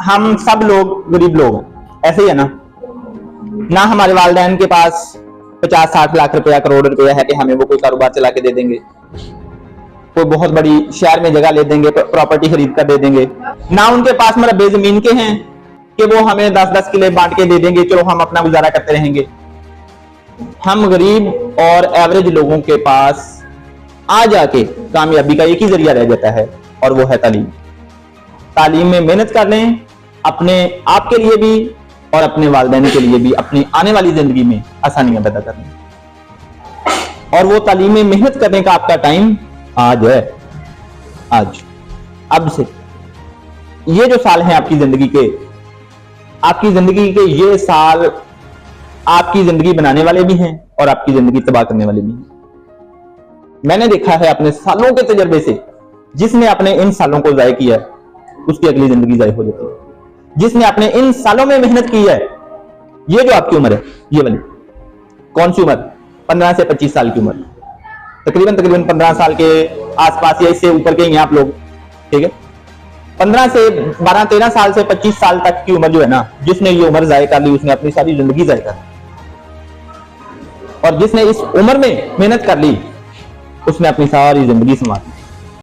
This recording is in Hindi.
हम सब लोग गरीब लोग हैं, ऐसे ही है ना हमारे वालिदैन के पास 50-60 लाख रुपया, करोड़ रुपया है कि हमें वो कोई कारोबार चला के दे देंगे, कोई बहुत बड़ी शहर में जगह ले देंगे, प्रॉपर्टी खरीद कर दे देंगे। ना उनके पास मरबे जमीन के हैं कि वो हमें 10-10 किले बांट के दे देंगे, चलो हम अपना गुजारा करते रहेंगे। हम गरीब और एवरेज लोगों के पास आ जाके कामयाबी का एक ही जरिया रह जाता है, और वो है तालीम। तालीम में मेहनत कर लें, अपने आप के लिए भी और अपने वालिदैन के लिए भी, अपनी आने वाली जिंदगी में आसानियां पैदा कर लें। और वो तालीम में मेहनत करने का आपका टाइम आज है, आज, अब से। ये जो साल हैं आपकी जिंदगी के ये साल आपकी जिंदगी बनाने वाले भी हैं और आपकी जिंदगी तबाह करने वाले भी हैं। मैंने देखा है अपने सालों के तजर्बे से, जिसने अपने इन सालों को जाया किया है उसकी अगली जिंदगी जाया हो जाती है। जिसने अपने इन सालों में मेहनत की है, ये जो आपकी उम्र है, ये वाली कौन सी उम्र, 15 से 25 साल की उम्र, तकरीबन 15 साल के आसपास या इससे ऊपर के ही हैं आप लोग, ठीक है। 15 से 12-13 साल से 25 साल तक की उम्र जो है ना, जिसने ये उम्र जाया कर ली, उसने अपनी सारी जिंदगी जाया कर ली। और जिसने इस उम्र में मेहनत कर ली, उसने अपनी सारी जिंदगी संवार ली।